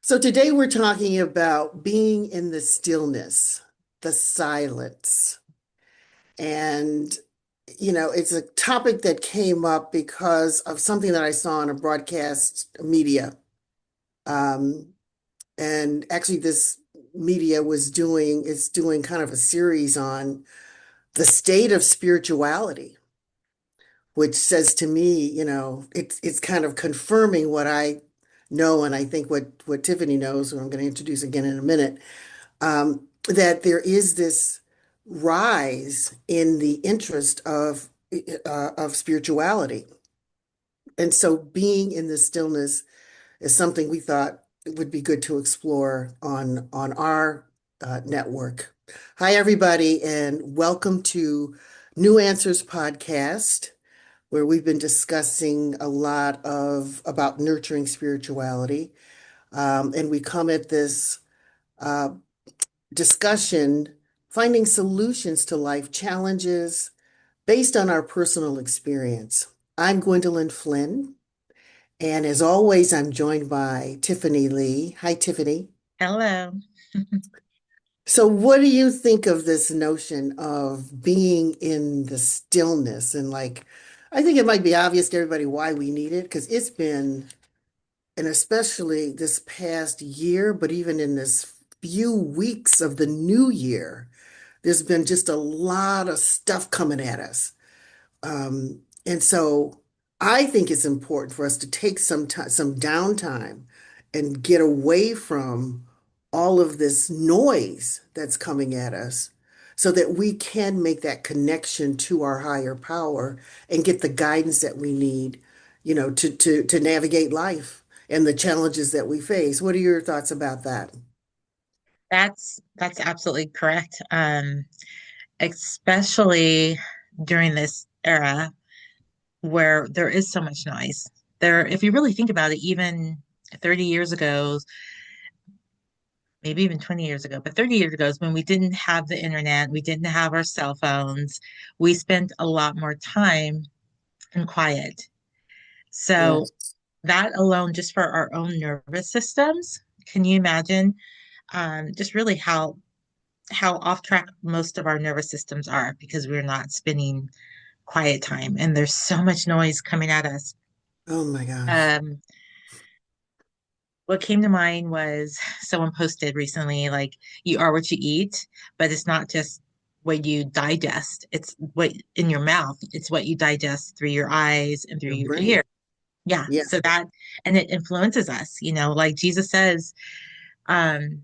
So today we're talking about being in the stillness, the silence. And, it's a topic that came up because of something that I saw on a broadcast media. Um, and actually this media is doing kind of a series on the state of spirituality, which says to me, it's kind of confirming what I know, and I think what Tiffany knows, who I'm going to introduce again in a minute, that there is this rise in the interest of spirituality. And so being in this stillness is something we thought it would be good to explore on our network. Hi, everybody, and welcome to New Answers Podcast, where we've been discussing a lot of about nurturing spirituality. And we come at this uh, discussion, finding solutions to life challenges based on our personal experience. I'm Gwendolyn Flynn, and as always, I'm joined by Tiffany Lee. Hi, Tiffany. Hello. So, what do you think of this notion of being in the stillness? And I think it might be obvious to everybody why we need it, because it's been, and especially this past year, but even in this few weeks of the new year, there's been just a lot of stuff coming at us. And so I think it's important for us to take some time, some downtime and get away from all of this noise that's coming at us so that we can make that connection to our higher power and get the guidance that we need, to navigate life and the challenges that we face. What are your thoughts about that? That's absolutely correct. Especially during this era where there is so much noise. If you really think about it, even 30 years ago, maybe even 20 years ago, but 30 years ago is when we didn't have the internet, we didn't have our cell phones. We spent a lot more time in quiet. So Yes. that alone, just for our own nervous systems, can you imagine just really how off track most of our nervous systems are because we're not spending quiet time and there's so much noise coming at us. Oh my gosh. Um, what came to mind was someone posted recently, like, you are what you eat, but it's not just what you digest, it's what in your mouth, it's what you digest through your eyes and through Your your ear. brain. Yeah. Yeah. So that, and it influences us, like Jesus says, um,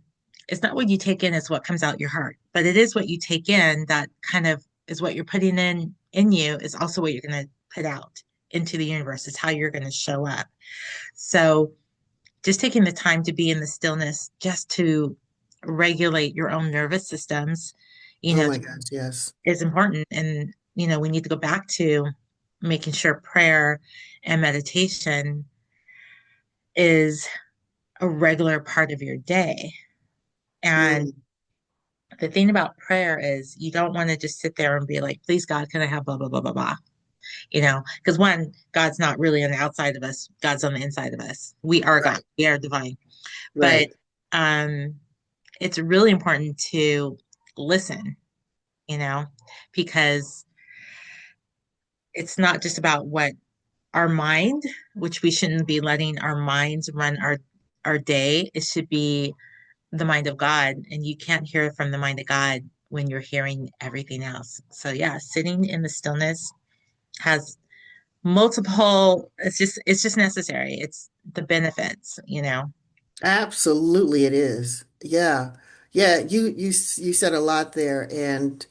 it's not what you take in, it's what comes out your heart. But it is what you take in that kind of is what you're putting in you is also what you're going to put out into the universe. It's how you're going to show up. So just taking the time to be in the stillness, just to regulate your own nervous systems, you Oh know, my gosh. Yes. is important. And we need to go back to making sure prayer and meditation is a regular part of your day. And Mm. the thing about prayer is you don't want to just sit there and be like, please God, can I have blah, blah, blah, blah, blah. Because one, God's not really on the outside of us, God's on the inside of us. We are God, Right. we are divine. But Right. um, it's really important to listen, you know, because it's not just about what our mind, which we shouldn't be letting our minds run our day. It should be the mind of God, and you can't hear from the mind of God when you're hearing everything else. So yeah, sitting in the stillness has multiple, it's just necessary. It's the benefits. Absolutely, it is. Yeah. Yeah, you said a lot there, and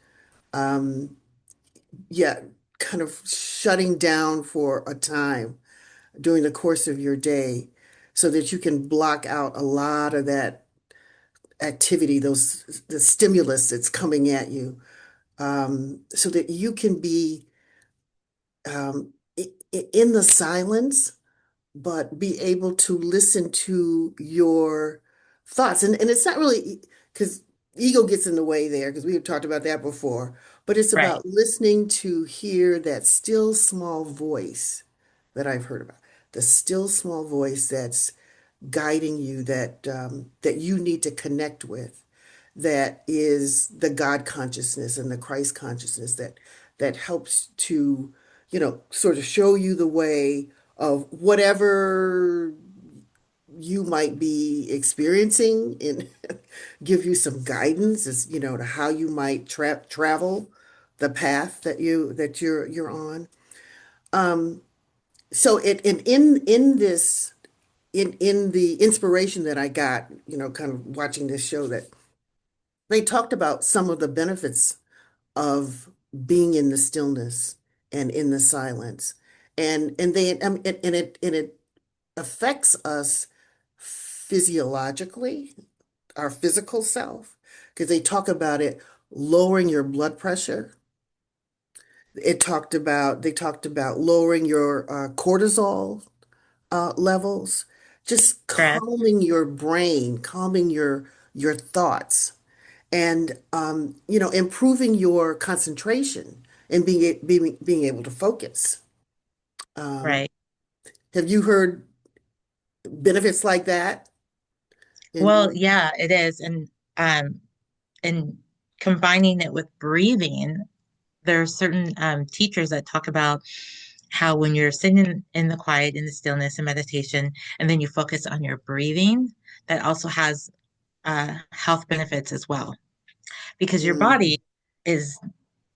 um yeah, kind of shutting down for a time during the course of your day so that you can block out a lot of that activity, the stimulus that's coming at you, so that you can be in the silence but be able to listen to your thoughts. And it's not really because ego gets in the way there, because we have talked about that before, but it's Right. about listening to hear that still small voice that I've heard about, the still small voice guiding you that you need to connect with, that is the God consciousness and the Christ consciousness that helps to, sort of show you the way of whatever you might be experiencing and give you some guidance as, to how you might travel the path that you're on. So in this in the inspiration that I got, kind of watching this show, that they talked about some of the benefits of being in the stillness and in the silence. And it affects us physiologically, our physical self, because they talk about it lowering your blood pressure. They talked about lowering your cortisol levels, just Stress, calming your brain, calming your thoughts, and improving your concentration and being able to focus. Um, right? have you heard benefits like that in Well, your? yeah, it is. Um, and combining it with breathing, there are certain teachers that talk about how when you're sitting in the quiet, in the stillness and meditation, and then you focus on your breathing, that also has health benefits as well. Because your Mm, body is,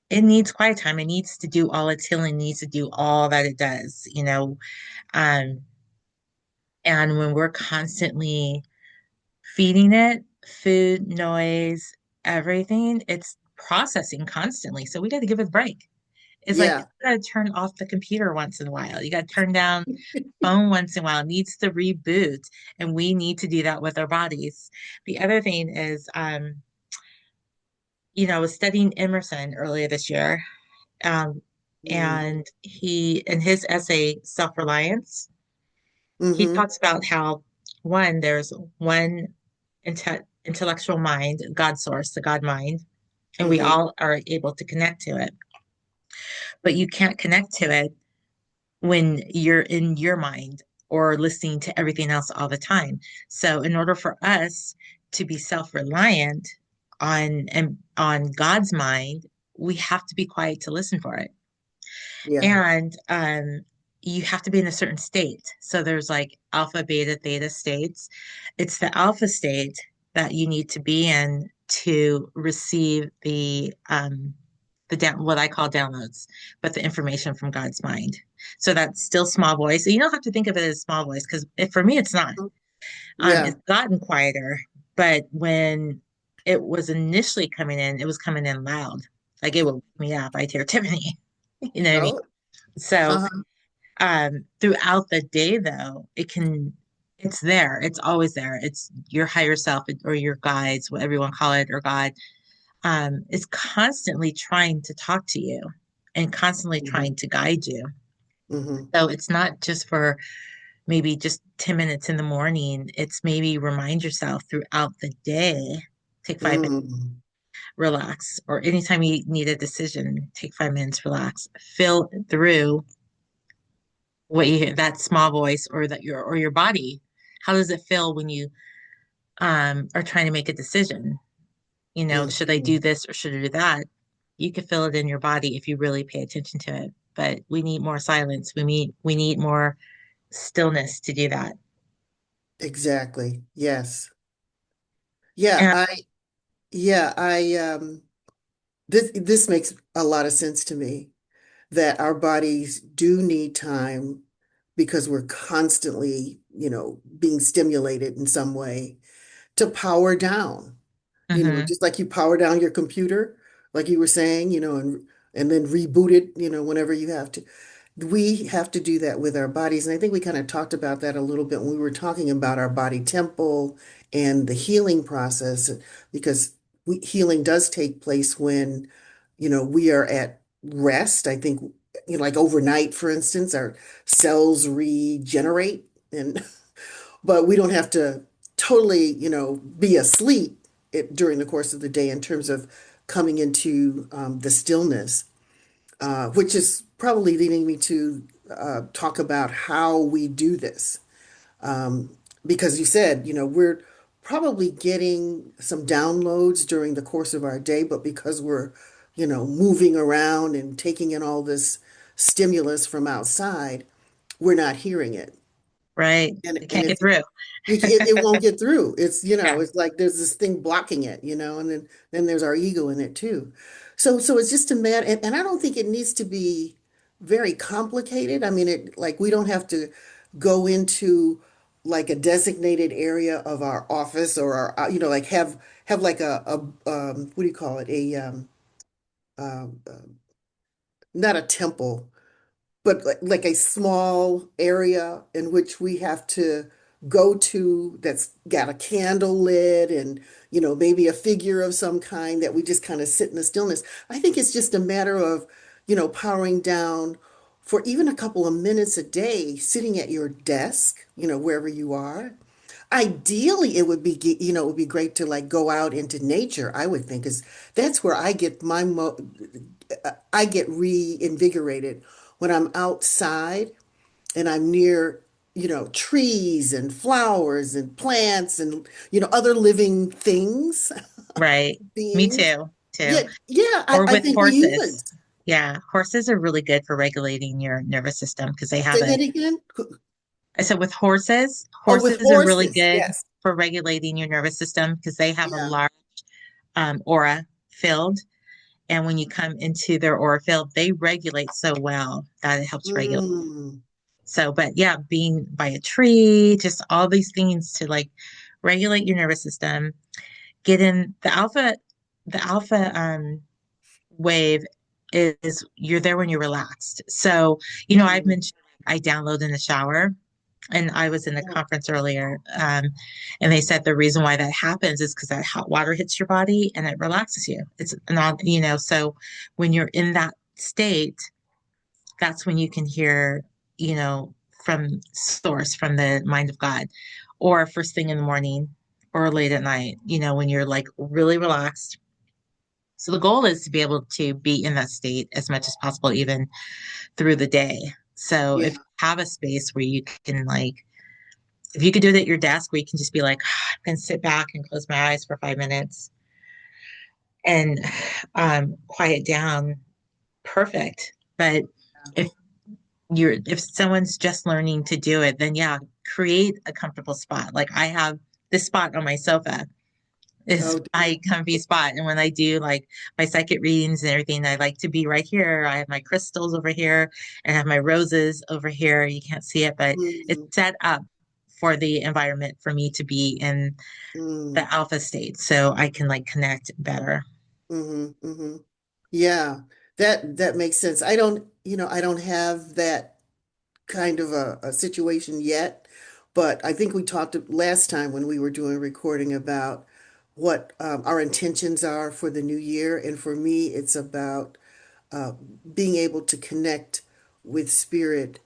it needs quiet time. It needs to do all its healing, needs to do all that it does, you know. Um, and when we're constantly feeding it food, noise, everything, it's processing constantly. So we got to give it a break. It's like yeah, you got to turn off the computer once in a while. You got to turn down phone once in a while. It needs to reboot, and we need to do that with our bodies. The other thing is, I was studying Emerson earlier this year, um, mm, and he, in his essay, Self-Reliance, he mm-hmm, talks about how there's one intellectual mind, God source, the God mind, and we mm-hmm, all are able to connect to it. But you can't connect to it when you're in your mind or listening to everything else all the time. So in order for us to be self-reliant on God's mind, we have to be quiet to listen for it. yeah, And you have to be in a certain state. So there's like alpha, beta, theta states. It's the alpha state that you need to be in to receive the down what I call downloads, but the information from God's mind. So that's still small voice. You don't have to think of it as small voice because for me it's not. yeah. It's gotten quieter, but when it was initially coming in, it was coming in loud. Like it would wake me up. I'd hear Tiffany. You know what I mean? Oh, So uh-huh. throughout the day though, it's there. It's always there. It's your higher self or your guides, whatever you want to call it, or God, is constantly trying to talk to you and constantly Mm-hmm, trying to guide you. mm-hmm, So it's not just for maybe just 10 minutes in the morning. It's maybe remind yourself throughout the day, take 5 minutes, mm-hmm, relax, or anytime you need a decision, take 5 minutes, relax, feel through what you hear, that small voice or your body. How does it feel when you are trying to make a decision? Should I mm-hmm. do this or should I do that? You can feel it in your body if you really pay attention to it. But we need more silence. We need more stillness to do that. Exactly. Yes. Yeah, And this makes a lot of sense to me, that our bodies do need time because we're constantly, being stimulated in some way to power down, mhm, just like you power down your computer, like you were saying, and then reboot it, whenever you have to. We have to do that with our bodies. And I think we kind of talked about that a little bit when we were talking about our body temple and the healing process, because healing does take place when, we are at rest. I think, like overnight, for instance, our cells regenerate, and but we don't have to totally, be asleep during the course of the day in terms of coming into the stillness, which is probably leading me to talk about how we do this. because you said, we're probably getting some downloads during the course of our day, but because we're, moving around and taking in all this stimulus from outside, we're not hearing it. right? And It and can't get it's through. it won't get through. Yeah, It's like there's this thing blocking it, and then there's our ego in it too. So it's just a matter, and I don't think it needs to be very complicated. I mean, it like we don't have to go into like a designated area of our office or our, like have like what do you call it? Not a temple, but like a small area in which we have to go to that's got a candle lit and, maybe a figure of some kind that we just kind of sit in the stillness. I think it's just a matter of, powering down for even a couple of minutes a day, sitting at your desk, wherever you are. Ideally, it would be great to like go out into nature, I would think, because that's where I get reinvigorated when I'm outside and I'm near, trees and flowers and plants and, other living things, right. Me beings. too, too. Yeah, yeah, Or I with think we horses. humans. Yeah, horses are really good for regulating your nervous system because they have Say a, that again. I said with horses, Oh, with horses are really horses. good Yes. for regulating your nervous system because they have a Yeah. large aura field. And when you come into their aura field, they regulate so well that it helps regulate. Mm. So, but yeah, being by a tree, just all these things to like regulate your nervous system, get in the alpha wave is you're there when you're relaxed. So, I've Mm. mentioned I download in the shower. And I was in a conference earlier, and they said the reason why that happens is because that hot water hits your body and it relaxes you. It's not, so when you're in that state, that's when you can hear, you know, from source, from the mind of God, or first thing in the morning or late at night, when you're like really relaxed. So the goal is to be able to be in that state as much as possible, even through the day. So if Yeah. you have a space where you can like, if you could do it at your desk where you can just be like, I can sit back and close my eyes for 5 minutes and quiet down, perfect. But if if someone's just learning to do it, then yeah, create a comfortable spot. Like I have this spot on my sofa is Oh, my comfy spot. And when I do like my psychic readings and everything, I like to be right here. I have my crystals over here and I have my roses over here. You can't see it, but it's mm, set up for the environment for me to be in mm, the alpha state so I can like connect better. hmm. Yeah, that makes sense. I don't have that kind of a situation yet, but I think we talked last time when we were doing recording about what our intentions are for the new year. And for me, it's about uh, being able to connect with spirit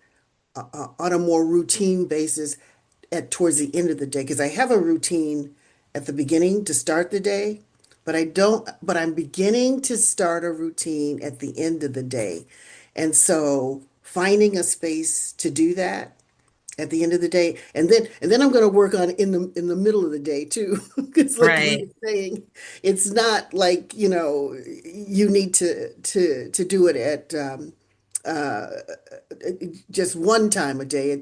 on a more routine basis at towards the end of the day because I have a routine at the beginning to start the day, but I don't but I'm beginning to start a routine at the end of the day. And so finding a space to do that at the end of the day and then I'm going to work on in the middle of the day too because like we Right. were saying it's not like you need to do it at uh, just one time a day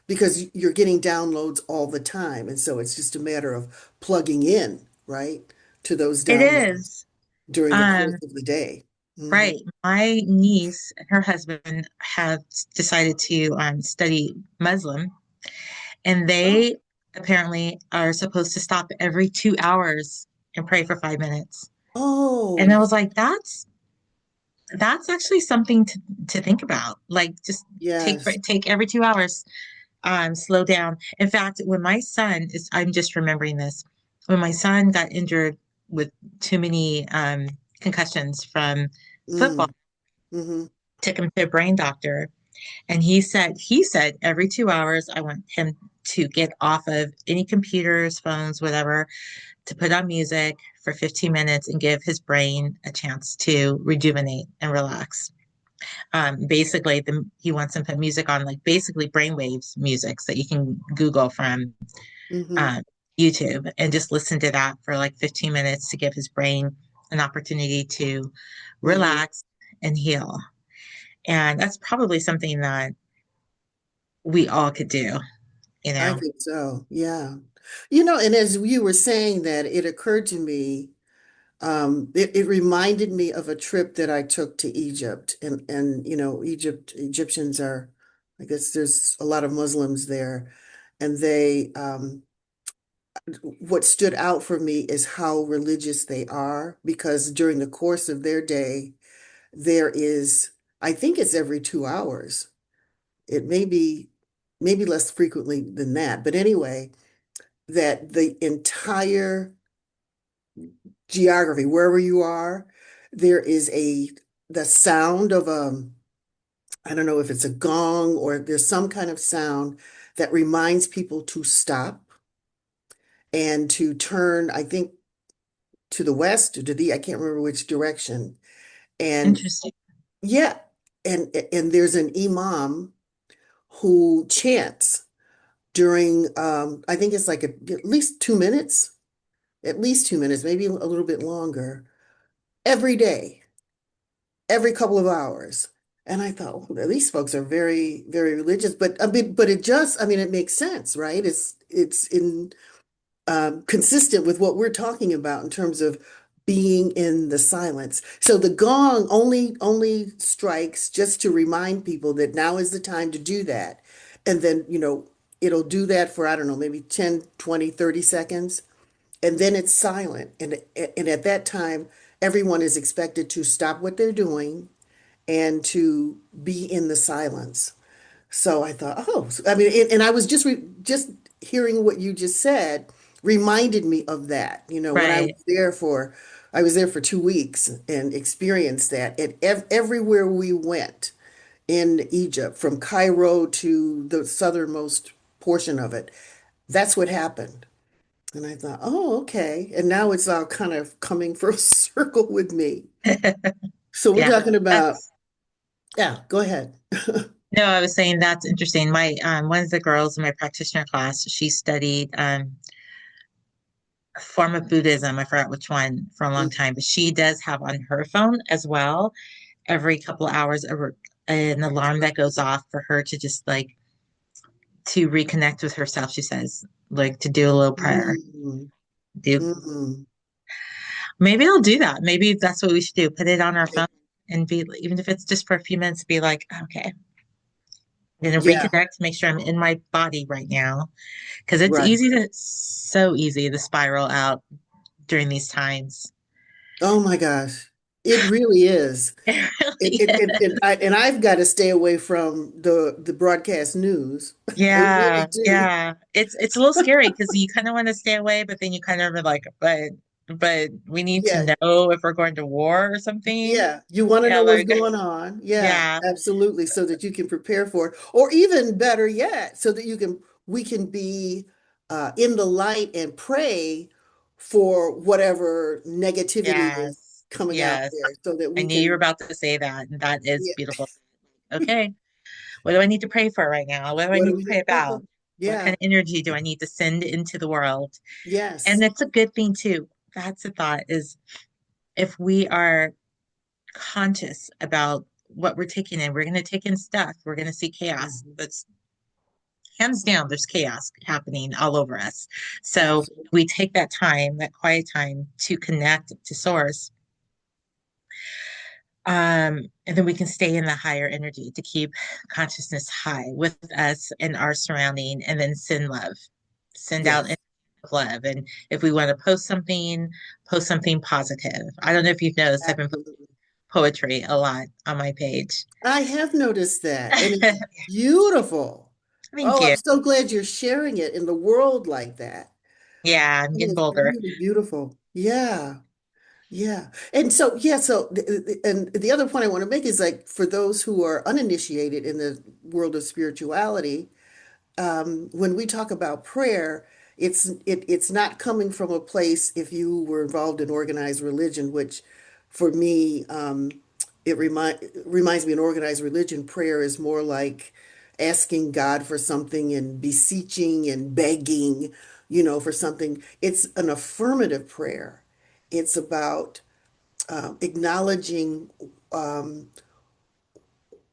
because you're getting downloads all the time. And so it's just a matter of plugging in, right, to those It downloads is. during the course Um, of the day. Hmm. right. My niece and her husband have decided to study Muslim, and Oh, they apparently are supposed to stop every 2 hours and pray for 5 minutes. And oh, I was like, that's actually something to think about. Like just yes. take every 2 hours, slow down. In fact, when my son is, I'm just remembering this, when my son got injured with too many concussions from football, Mm, hmm. took him to a brain doctor, and he said every 2 hours I want him to get off of any computers, phones, whatever, to put on music for 15 minutes and give his brain a chance to rejuvenate and relax. Basically, he wants to put music on, like basically brainwaves music that you can Google from. Hmm. um, YouTube and just listen to that for like 15 minutes to give his brain an opportunity to Hmm. relax and heal. And that's probably something that we all could do, you I know. think so. Yeah. And as you were saying that, it occurred to me, it reminded me of a trip that I took to Egypt. And Egyptians are, I guess there's a lot of Muslims there. And what stood out for me is how religious they are, because during the course of their day, there is, I think it's every 2 hours. It may be maybe less frequently than that. But anyway, that the entire geography, wherever you are, there is the sound of I don't know if it's a gong or there's some kind of sound that reminds people to stop and to turn, I think, to the west or to I can't remember which direction. And Interesting. yeah, and there's an imam who chants during I think it's like at least 2 minutes, maybe a little bit longer, every day, every couple of hours. And I thought, well, these folks are very, very religious, but I mean, it makes sense, right? It's in consistent with what we're talking about in terms of being in the silence. So the gong only strikes just to remind people that now is the time to do that. And then, it'll do that for, I don't know, maybe 10, 20, 30 seconds. And then it's silent. And at that time, everyone is expected to stop what they're doing and to be in the silence. So I thought, oh, I mean, and I was just hearing what you just said reminded me of that. When Right. I was there for 2 weeks and experienced that. And everywhere we went in Egypt, from Cairo to the southernmost portion of it, that's what happened. And I thought, oh, okay. And now it's all kind of coming full circle with me. So we're Yeah. talking about, That's yeah, go ahead. no, I was saying that's interesting. My one of the girls in my practitioner class, she studied a form of Buddhism. I forgot which one for a long time, but she does have on her phone as well every couple of hours an alarm that goes off for her to just like to reconnect with herself. She says like to do a little prayer. Mm, Do mm. maybe I'll do that. Maybe that's what we should do. Put it on our phone and be even if it's just for a few minutes, be like, okay, I'm gonna Yeah, reconnect, make sure I'm in my body right now. Because it's right. so easy to spiral out during these times. Oh my gosh. It really is. It It, really it, it, is. it I, and I've got to stay away from the broadcast news. I really Yeah, do. yeah. It's a little scary because you kind of want to stay away, but then you kind of are like, but we need to Yeah, know if we're going to war or something. yeah. You want to Yeah, know what's like going on. Yeah, yeah, absolutely. So that you can prepare for it. Or even better yet, so that we can be in the light and pray for whatever negativity is yes, coming out yes. there so that I we knew you were can, about to say that, and that is yeah, beautiful. Okay, what do I need to pray for right now? What do I what need do to we pray need to pray for? about? What kind Yeah, of energy do I need to send into the world? And yes. that's a good thing too. That's a thought is if we are conscious about what we're taking in, we're going to take in stuff, we're going to see chaos. Mhm. That's hands down, there's chaos happening all over us. So Absolutely. we take that time, that quiet time to connect to source. And then we can stay in the higher energy to keep consciousness high with us and our surrounding, and then send love, send out Yes, love. And if we want to post something positive. I don't know if you've noticed, I've been absolutely. poetry a lot on my page. I have noticed that, and it's beautiful. Thank Oh, you. I'm so glad you're sharing it in the world like that. Yeah, I'm It getting is bolder. really beautiful. Yeah, yeah. And so, yeah, and the other point I want to make is like for those who are uninitiated in the world of spirituality, when we talk about prayer, it's not coming from a place if you were involved in organized religion, which for me, it reminds me in organized religion, prayer is more like asking God for something and beseeching and begging, for something. It's an affirmative prayer. It's about acknowledging, um,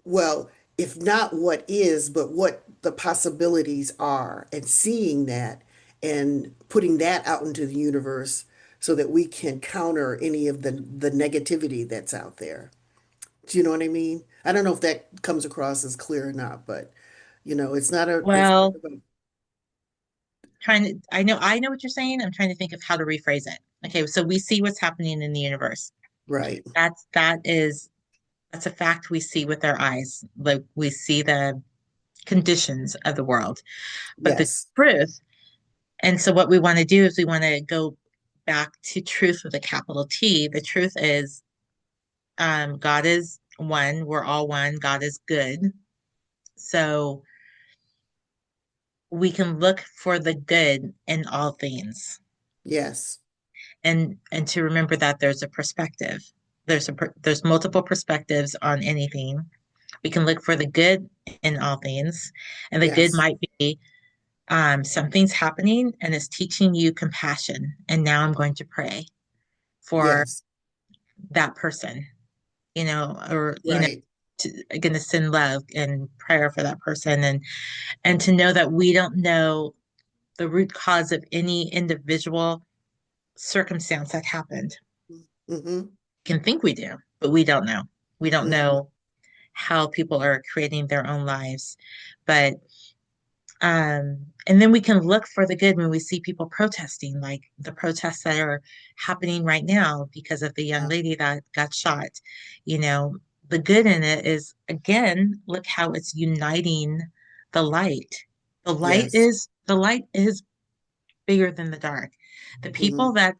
well, if not what is, but what the possibilities are, and seeing that and putting that out into the universe so that we can counter any of the negativity that's out there. Do you know what I mean? I don't know if that comes across as clear or not, but it's not Well, about, I know what you're saying. I'm trying to think of how to rephrase it. Okay, so we see what's happening in the universe. right. That's a fact we see with our eyes. Like we see the conditions of the world. But the Yes. truth, and so what we want to do is we want to go back to truth with a capital T. The truth is God is one, we're all one, God is good. So we can look for the good in all things. Yes. And to remember that there's a perspective. There's multiple perspectives on anything. We can look for the good in all things, and the good Yes. might be something's happening and it's teaching you compassion. And now I'm going to pray for Yes. that person, or Right. going to send love and prayer for that person, and to know that we don't know the root cause of any individual circumstance that happened. Mm-hmm. We can think we do, but we don't know. We don't Mm-hmm. know how people are creating their own lives. But and then we can look for the good when we see people protesting, like the protests that are happening right now because of the young Yeah. lady that got shot. You know, the good in it is, again, look how it's uniting the light. Yes. The light is bigger than the dark. The Mm-hmm. people that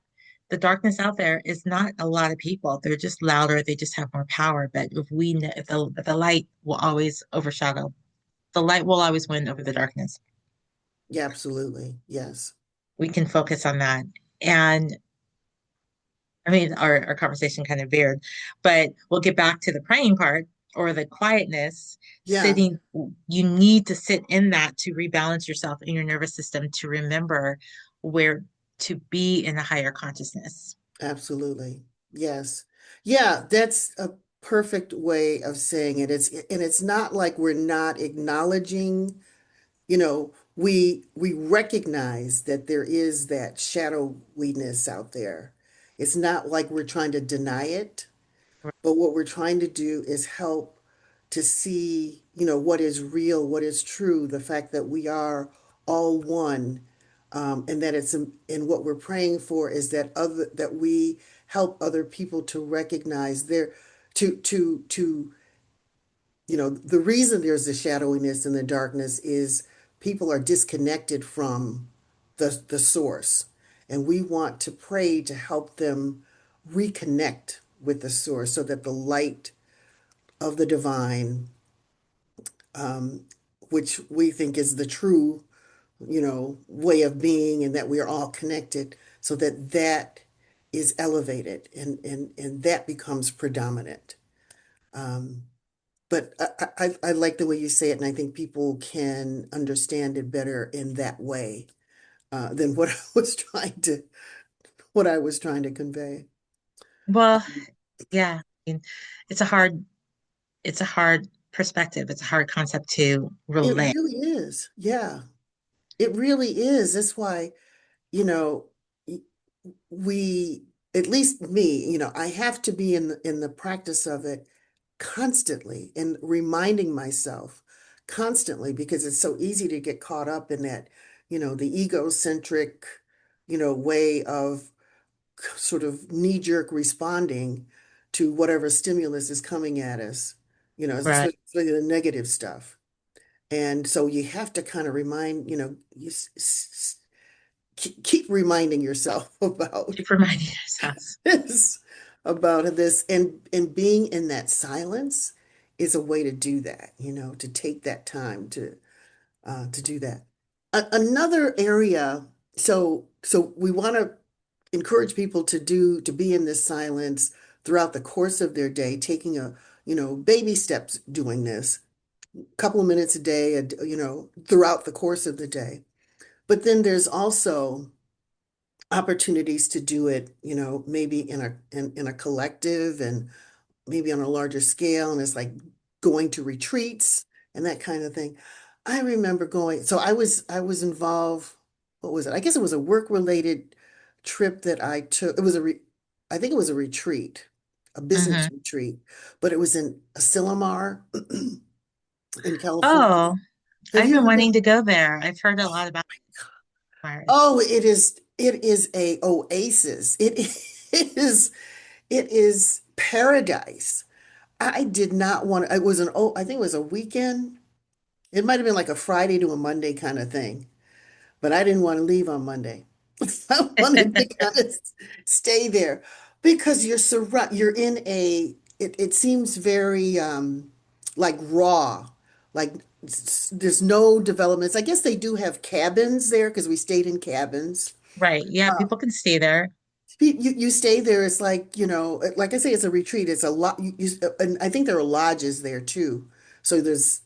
the darkness out there is not a lot of people. They're just louder. They just have more power. But if we know, if the light will always overshadow, the light will always win over the darkness. Yeah, absolutely. Yes. We can focus on that. And I mean, our conversation kind of veered, but we'll get back to the praying part or the quietness. Yeah, Sitting, you need to sit in that to rebalance yourself in your nervous system to remember where to be in a higher consciousness. absolutely. Yes. Yeah, that's a perfect way of saying it. It's not like we're not acknowledging, we recognize that there is that shadowiness out there. It's not like we're trying to deny it. But what we're trying to do is help to see, what is real, what is true, the fact that we are all one, and that and what we're praying for is that we help other people to recognize to the reason there's the shadowiness and the darkness is people are disconnected from the source, and we want to pray to help them reconnect with the source so that the light of the divine, which we think is the true, way of being, and that we are all connected, so that that is elevated and that becomes predominant. But I like the way you say it, and I think people can understand it better in that way than what I was trying to convey. Well, yeah, I mean, it's a hard, it's a hard perspective. It's a hard concept to It relate. really is. Yeah, it really is. That's why, you know, y- we, at least me, I have to be in the practice of it constantly and reminding myself constantly because it's so easy to get caught up in that, the egocentric, way of sort of knee-jerk responding to whatever stimulus is coming at us, Right. especially the negative stuff. And so you have to kind of remind, keep reminding yourself about Keep reminding ourselves. this, about this, and being in that silence is a way to do that, to take that time to do that. Another area, so we want to encourage people to be in this silence throughout the course of their day, taking baby steps doing this. couple of minutes a day, throughout the course of the day. But then there's also opportunities to do it, maybe in a collective and maybe on a larger scale. And it's like going to retreats and that kind of thing. I remember going, so I was involved, what was it? I guess it was a work-related trip that I took. I think it was a retreat, a business Hmm. retreat, but it was in Asilomar in California. Oh, Have I've you been ever wanting been? to go there. I've heard a lot about Mars. Oh, it is a oasis. It is it is paradise. I did not want it was I think it was a weekend. It might have been like a Friday to a Monday kind of thing, but I didn't want to leave on Monday. I wanted to kind of stay there because you're in it seems very like raw, like there's no developments. I guess they do have cabins there because we stayed in cabins. Right. Yeah, Uh, people can stay there. you stay there, it's like, like I say, it's a retreat. It's a lot, and I think there are lodges there too. So there's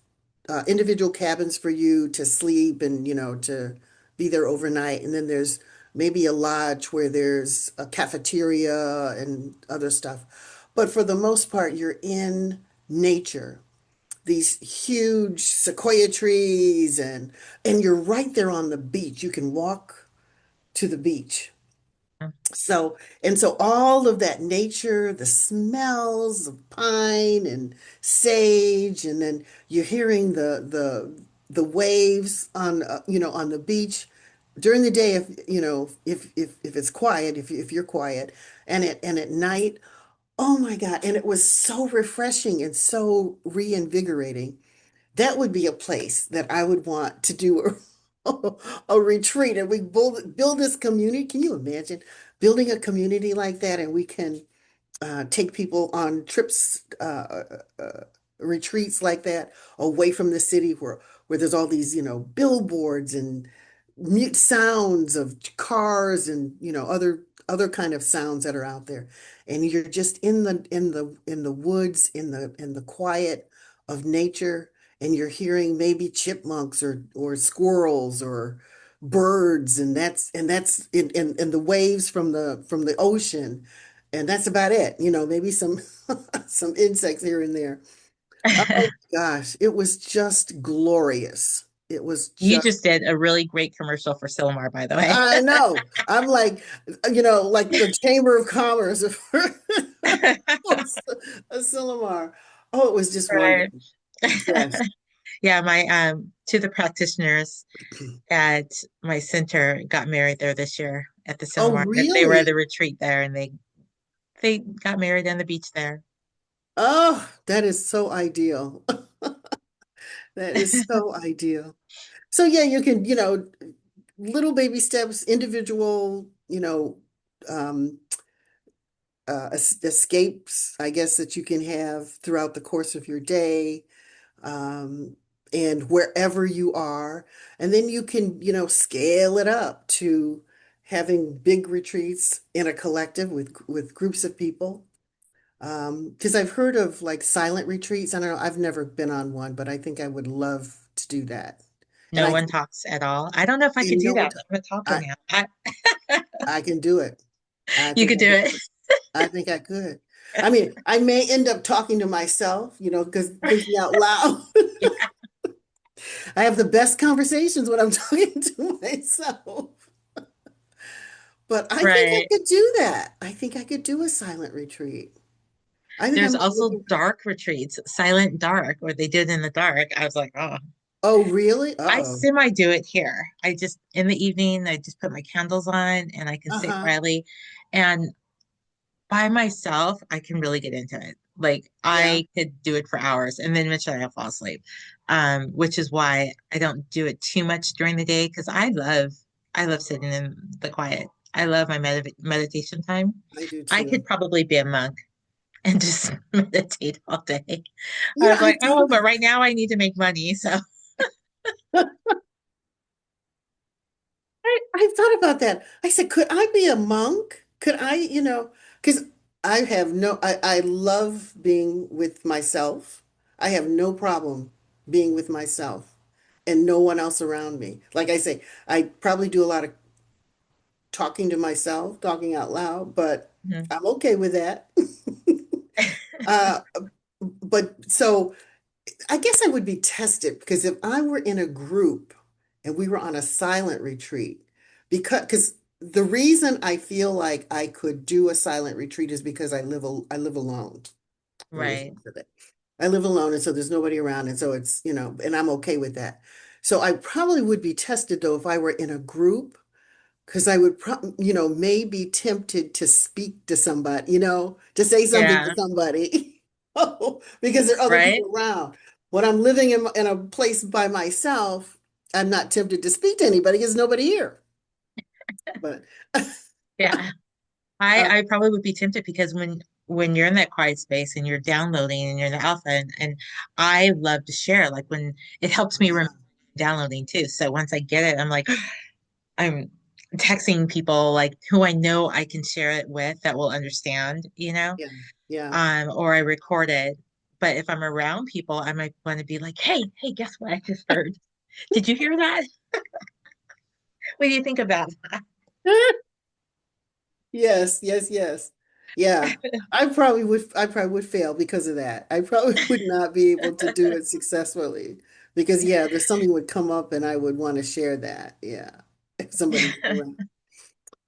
individual cabins for you to sleep and, to be there overnight. And then there's maybe a lodge where there's a cafeteria and other stuff. But for the most part, you're in nature, these huge sequoia trees, and you're right there on the beach. You can walk to the beach. So all of that nature, the smells of pine and sage, and then you're hearing the waves on the beach during the day, if it's quiet, if you're quiet, and at night, oh my God, and it was so refreshing and so reinvigorating. That would be a place that I would want to do a retreat, and we build this community. Can you imagine building a community like that? And we can take people on trips, retreats like that, away from the city where there's all these, billboards and mute sounds of cars and, other kind of sounds that are out there. And you're just in the woods, in the quiet of nature, and you're hearing maybe chipmunks or squirrels or birds, and the waves from the ocean, and that's about it. Maybe some some insects here and there. Oh gosh, it was just glorious. It was You just, just did a really great commercial for Silmar, by the way. I know. I'm like, like the Chamber of Commerce of Asilomar. Oh, it was just Right. wonderful. Yes. Yeah, my two of the practitioners at my center got married there this year at the Oh, Silmar. They were at the really? retreat there and they got married on the beach there. Oh, that is so ideal. That is so ideal. So yeah, you can, little baby steps, individual, um, escapes, I guess, that you can have throughout the course of your day, um, and wherever you are. And then you can, scale it up to having big retreats in a collective with groups of people. Because I've heard of like silent retreats. I don't know, I've never been on one, but I think I would love to do that. And No one talks at all. I don't know if I could and do no one, that. I'm a talker I, now. I can do it. I You think could I do could it. do it. I think I could. I mean, I may end up talking to myself, because thinking out loud. Yeah, I have the best conversations when I'm talking to myself. But I think I right. could do that. I think I could do a silent retreat. I think There's I'm also looking. dark retreats, silent dark, where they did in the dark. I was like, oh, Oh, really? I Uh-oh. semi do it here. I just in the evening, I just put my candles on and I can sit Uh-huh. quietly. And by myself, I can really get into it. Like Yeah, I could do it for hours and then eventually I'll fall asleep. Which is why I don't do it too much during the day because I love sitting in the quiet. I love my meditation time. I do I could too. probably be a monk and just meditate all day. I was I like, do oh, but right now I need to make money. So that. I thought about that. I said, could I be a monk? Could I, because I love being with myself. I have no problem. being with myself and no one else around me. Like I say, I probably do a lot of talking to myself, talking out loud, but Mhm. I'm okay with that. Uh, but so I guess I would be tested because if I were in a group and we were on a silent retreat, because the reason I feel like I could do a silent retreat is because I live alone. Let me Right. fix that. I live alone, and so there's nobody around, and so it's, and I'm okay with that. So I probably would be tested though if I were in a group, because I would, maybe tempted to speak to somebody, to say something to Yeah. somebody, because there are other Right. people around. When I'm living in a place by myself, I'm not tempted to speak to anybody because nobody here. But Yeah. uh, I probably would be tempted because when you're in that quiet space and you're downloading and you're in the alpha and I love to share, like when it helps me remember yeah, downloading too. So once I get it, I'm like I'm texting people like who I know I can share it with that will understand, yeah, yeah. or I record it. But if I'm around people, I might want to be like, hey, guess what I just heard? Did you hear that? What do you think about Yes, yes, yes. Yeah. I probably would fail because of that. I probably would not be able to do it successfully because yeah, there's something would come up and I would want to share that. Yeah. If somebody was that? around.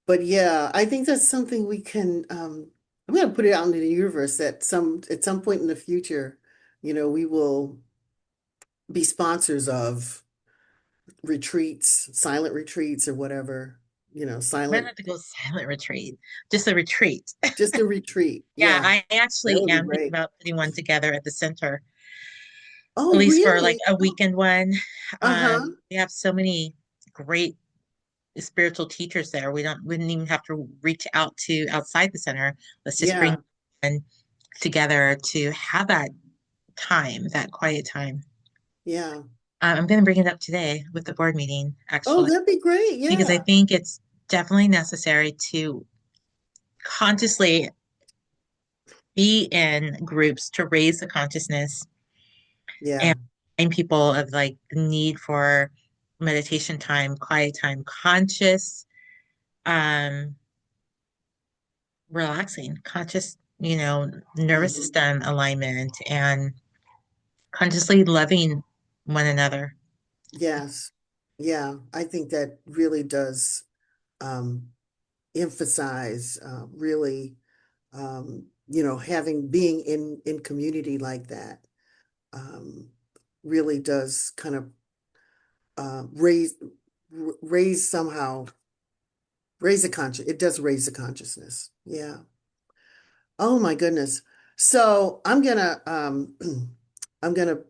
But yeah, I think that's something we can I'm gonna put it out into the universe that at some point in the future, we will be sponsors of retreats, silent retreats or whatever, I'm gonna silent, have to go silent retreat, just a retreat. just a retreat. Yeah, Yeah, I that actually would be am thinking great. about putting one together at the center, at Oh, least for like really? a Oh, weekend one. uh-huh. We have so many great spiritual teachers there. We wouldn't even have to reach out to outside the center. Let's just bring Yeah, one together to have that time, that quiet time. yeah. I'm going to bring it up today with the board meeting, Oh, actually, that'd be great. because I Yeah. think it's definitely necessary to consciously be in groups to raise the consciousness and Yeah. remind people of like the need for meditation time, quiet time, conscious, um, relaxing, conscious, nervous Hmm. system alignment and consciously loving one another. Yes. Yeah. I think that really does um emphasize really having being in community like that um really does kind of raise somehow raise the conscious it does raise the consciousness. Yeah. Oh my goodness. So I'm gonna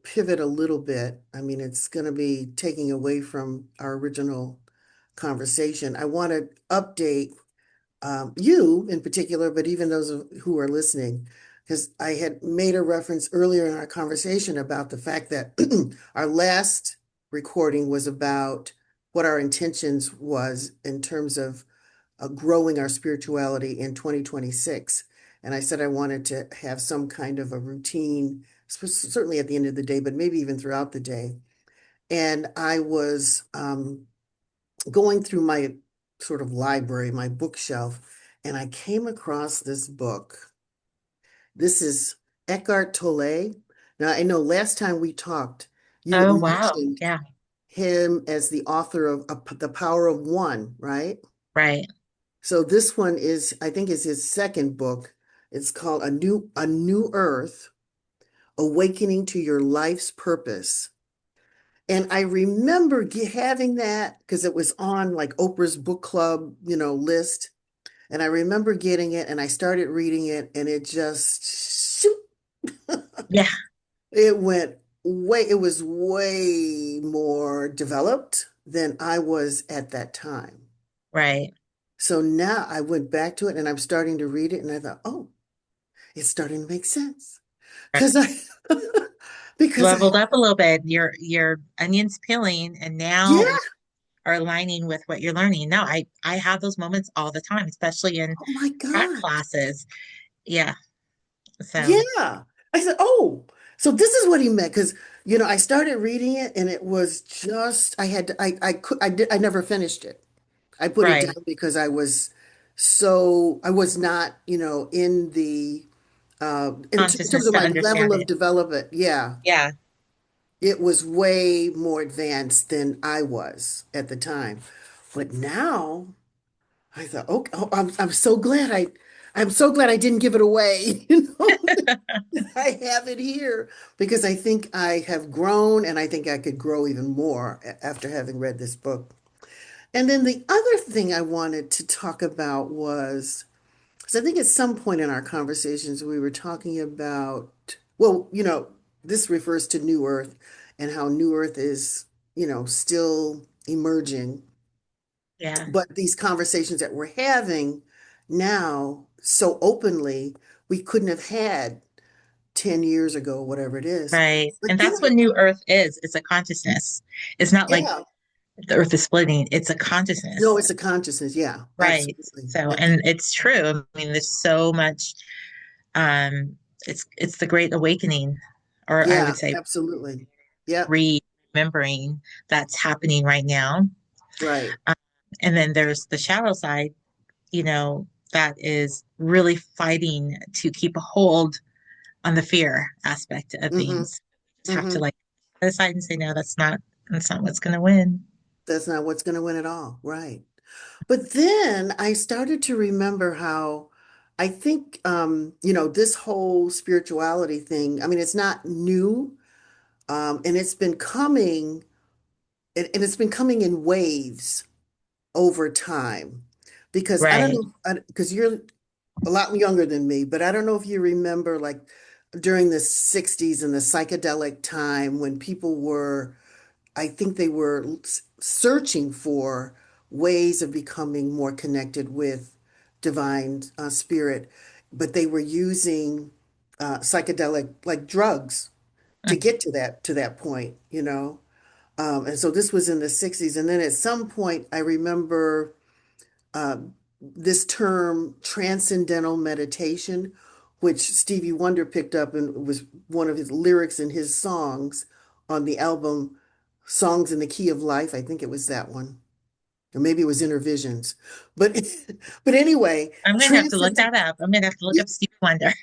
pivot a little bit. I mean, it's gonna be taking away from our original conversation. I want to update you in particular, but even who are listening, because I had made a reference earlier in our conversation about the fact that our last recording was about what our intentions was in terms of growing our spirituality in 2026. And I said I wanted to have some kind of a routine, certainly at the end of the day, but maybe even throughout the day. And I was going through my sort of library, my bookshelf, and I came across this book. This is Eckhart Tolle. Now, I know last time we talked, you had Oh, wow. mentioned Yeah, him as the author of The Power of One, right? right. So this one I think, is his second book. It's called A New Earth, Awakening to Your Life's Purpose. And I remember having that because it was on like Oprah's book club, list. And I remember getting it and I started reading it and it just shoot, Yeah, it was way more developed than I was at that time. right. So now I went back to it and I'm starting to read it and I thought, oh, it's starting to make sense. Right. Because I because I Leveled up a little bit. Your onions peeling, and now yeah, you are aligning with what you're learning. No, I have those moments all the time, especially in oh my prac God. classes. Yeah. So Yeah. I said, oh. So this is what he meant because I started reading it and it was just I had to, I never finished it. I put it Right. down because I was not, in the in terms Consciousness of to my level understand of it. development. Yeah, Yeah. it was way more advanced than I was at the time. But now I thought, okay, oh, I'm so glad I didn't give it away. I have it here because I think I have grown and I think I could grow even more after having read this book. And then the other thing I wanted to talk about was, because I think at some point in our conversations we were talking about, well, this refers to New Earth and how New Earth is, still emerging. Yeah. But these conversations that we're having now so openly, we couldn't have had 10 years ago, whatever it is. Right. But And then, that's what New Earth is. It's a consciousness. It's not like yeah, the Earth is splitting. It's a no, consciousness. it's a consciousness. Yeah, Right. absolutely. So, and it's true. I mean, there's so much, um, it's the Great Awakening, or I Yeah, would say absolutely. Yep, remembering that's happening right now. right. Um, and then there's the shadow side, that is really fighting to keep a hold on the fear aspect of hmm things. Just have to hmm like put aside and say, no, that's not what's going to win. That's not what's going to win at all. Right. But then I started to remember how I think, this whole spirituality thing, I mean, it's not new, and and it's been coming in waves over time. Because I don't Right. know, because you're a lot younger than me, but I don't know if you remember like during the 60s and the psychedelic time when people were, I think they were searching for ways of becoming more connected with divine spirit, but they were using psychedelic like drugs to Mm. get to that point, and so this was in the 60s. And then at some point, I remember uh, this term transcendental meditation, which Stevie Wonder picked up and was one of his lyrics in his songs on the album Songs in the Key of Life. I think it was that one. Or maybe it was Inner Visions. But but anyway, I'm going to have to look that up. I'm going to have to look up Stevie Wonder.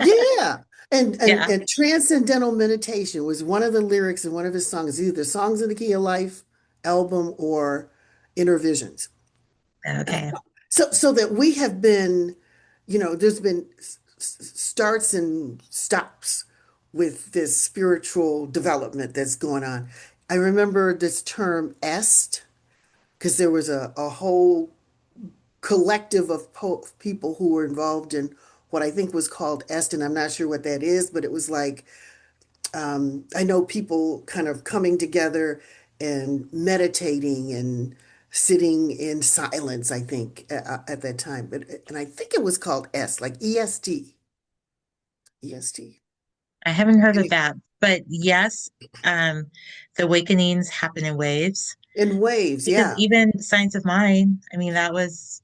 yeah. And Yeah. and transcendental meditation was one of the lyrics in one of his songs, either Songs in the Key of Life album or Inner Visions. Okay. So that we have been, there's been starts and stops with this spiritual development that's going on. I remember this term est because there was a whole collective of people who were involved in what I think was called est, and I'm not sure what that is, but it was like I know people kind of coming together and meditating and sitting in silence, I think, at that time. And I think it was called S, like EST. EST. I haven't heard of Any- that, but yes, um, the awakenings happen in waves In waves, because yeah. even Science of Mind, I mean, that was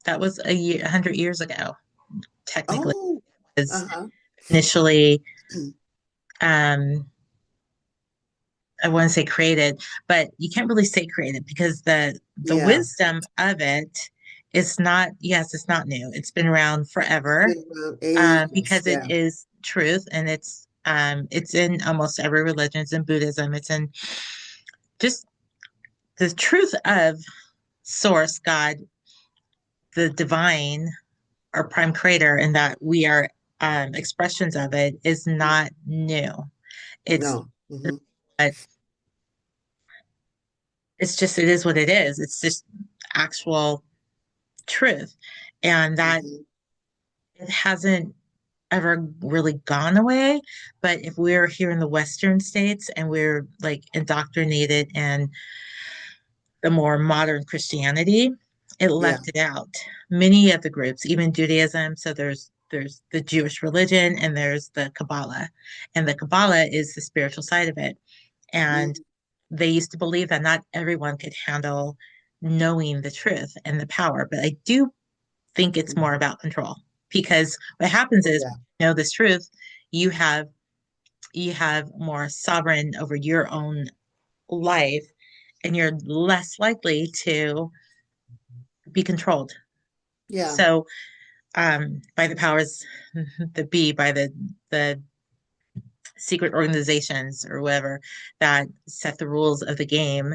100 years ago, technically. Oh, It was uh-huh. initially, um, I want to say created, but you can't really say created because the Yeah. wisdom of it is not, yes, it's not new. It's been around It's forever, been around ages. because it Yeah. is truth, and it's in almost every religion. It's in Buddhism. It's in just the truth of source, God, the divine, our prime creator, and that we are expressions of it is not new. It's No. Hmm. uh, it's just it is what it is. It's just actual truth, and that Hmm. it hasn't ever really gone away. But if we're here in the Western states and we're like indoctrinated in the more modern Christianity, it Yeah. left it out. Many of the groups, even Judaism, so there's the Jewish religion and there's the Kabbalah. And the Kabbalah is the spiritual side of it. And Hmm. they used to believe that not everyone could handle knowing the truth and the power. But I do think it's more about control because what happens Oh, is yeah. you know this truth, you have more sovereign over your own life, and you're less likely to be controlled. Yeah. So, by the powers that be, by the secret organizations or whoever that set the rules of the game,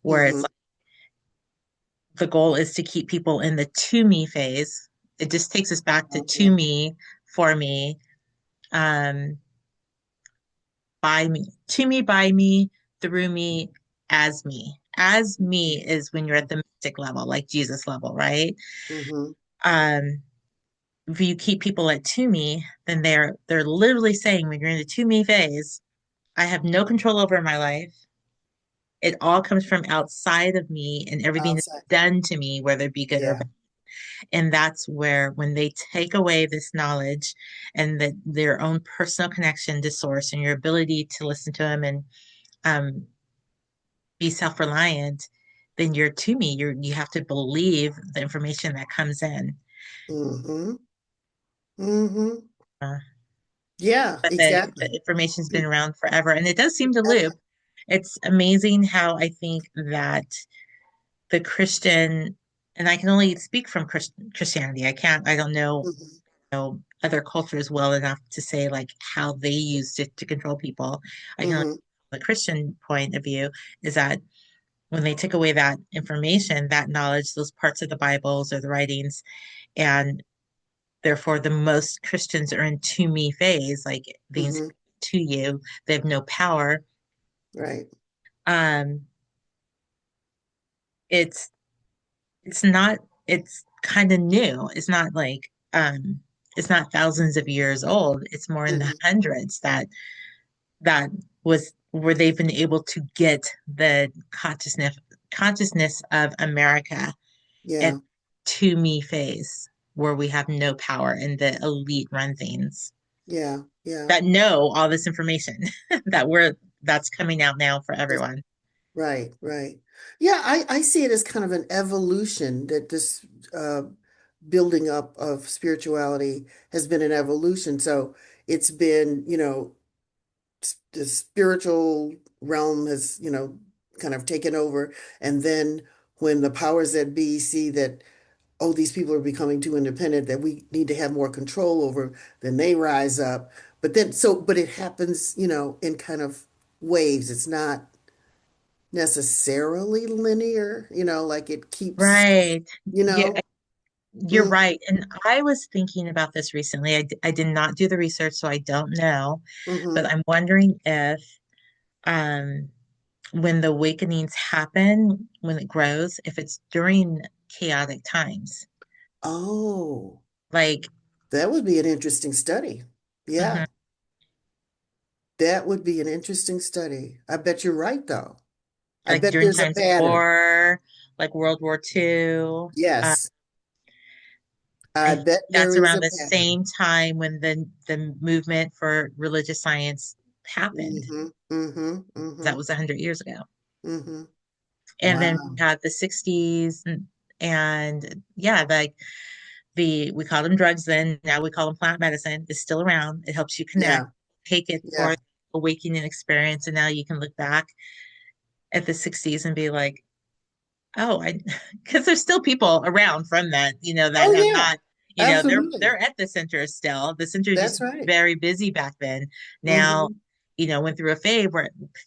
where it's Mm-hmm. like the goal is to keep people in the to me phase. It just takes us back to Yeah. me, for me, um, by me, to me, by me, through me, as me. As me is when you're at the mystic level, like Jesus level, right? Mm-hmm. Um, if you keep people at to me, then they're literally saying when you're in the to me phase, I have no control over my life. It all comes from outside of me, and everything is Outside. done to me, whether it be good or Yeah. bad. And that's where, when they take away this knowledge and their own personal connection to source and your ability to listen to them and um, be self-reliant, then you're to me. You have to believe the information that comes in. Mm-hmm. Mm-hmm. Uh, Yeah, but the exactly. information's been around forever, and it does seem to loop. It's amazing how I think that the Christian, and I can only speak from Christianity. I don't Mhm. know other cultures well enough to say like how they used it to control people. I can only, Mhm. the Christian point of view is that when they took away that information, that knowledge, those parts of the Bibles or the writings, and therefore the most Christians are in to me phase, like things Mhm. to you, they have no power. Right. Um, it's it's not it's kind of new. It's not thousands of years old. It's more in the Mhm. hundreds that was where they've been able to get the consciousness of America at Yeah. to me phase, where we have no power and the elite run things Yeah. Yeah. that know all this information that we're that's coming out now for That's everyone. right. Right. Yeah, I see it as kind of an evolution that this uh building up of spirituality has been an evolution. So it's been, the spiritual realm has, kind of taken over. And then when the powers that be see that, oh, these people are becoming too independent, that we need to have more control over, then they rise up. But it happens, in kind of waves. It's not necessarily linear, like it keeps, Right. you Yeah, know. you're Mm-hmm. right. And I was thinking about this recently. I did not do the research, so I don't know. But Mm-hmm. I'm wondering if um, when the awakenings happen, when it grows, if it's during chaotic times. Oh, Like, that would be an interesting study. mhm, Yeah, that would be an interesting study. I bet you're right, though. I like bet during there's a times of pattern. war, like World War II. Yes, I I think bet there that's is around a the pattern. same time when the movement for religious science happened. Mm-hmm. Mm-hmm. Mm-hmm. That was 100 years ago. Mm-hmm. And then Wow. we had the 60s and yeah, like we called them drugs then, now we call them plant medicine. It's still around. It helps you connect, Yeah. take it for Yeah. awakening experience. And now you can look back at the 60s and be like, oh, I because there's still people around from that, that Oh, have yeah. not, Absolutely. they're at the center still. The center used That's to be right. very busy back then. Now, Mm-hmm. went through a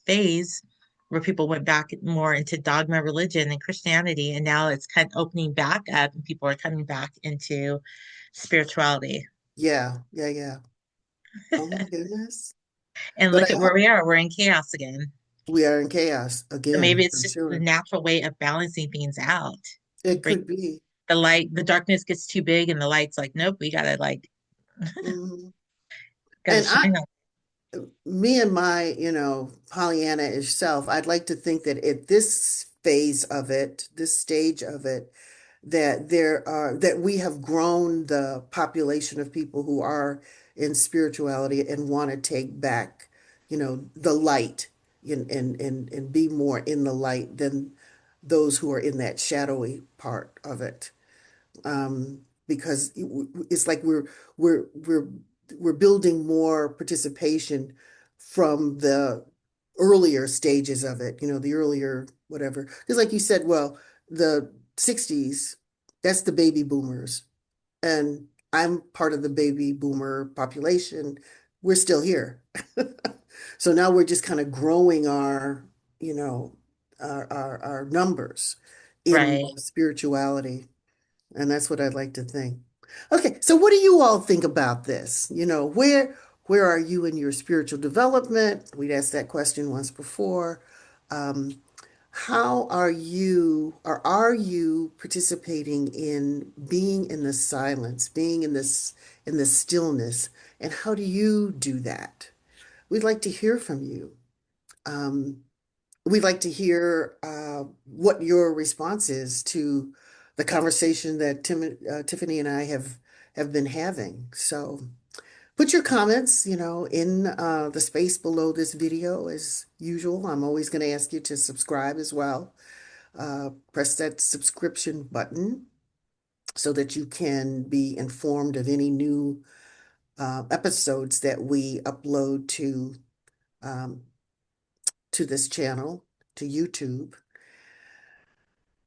phase where people went back more into dogma religion and Christianity, and now it's kind of opening back up and people are coming back into spirituality. Yeah. Yeah. Yeah. Oh my goodness. And But look I at where hope we are. We're in chaos again. we are in chaos So again, maybe it's for just the sure. natural way of balancing things out. It Bring could be. the darkness gets too big and the light's like, nope, we gotta Mhm. gotta And shine on. me and my, Pollyanna-ish self, I'd like to think that at this phase of it, this stage of it, that we have grown the population of people who are in spirituality and want to take back, the light and be more in the light than those who are in that shadowy part of it. Because it's like we're we're building more participation from the earlier stages of it, the earlier whatever. Because like you said, well, the 60s, that's the baby boomers. And I'm part of the baby boomer population. We're still here. So now we're just kind of growing you know, our numbers in Right. spirituality. And that's what I'd like to think. Okay, so what do you all think about this? Where are you in your spiritual development? We'd asked that question once before. Um, how are you, or are you participating in being in the silence, being in the stillness, and how do you do that? We'd like to hear from you. Um, we'd like to hear what your response is to the conversation that Tiffany and I have been having. So put your comments, in the space below this video as usual. I'm always going to ask you to subscribe as well. Press that subscription button so that you can be informed of any new episodes that we upload um, to this channel, to YouTube.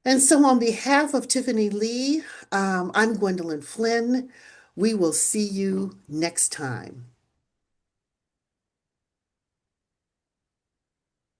And so, on behalf of Tiffany Lee, I'm Gwendolyn Flynn. We will see you next time.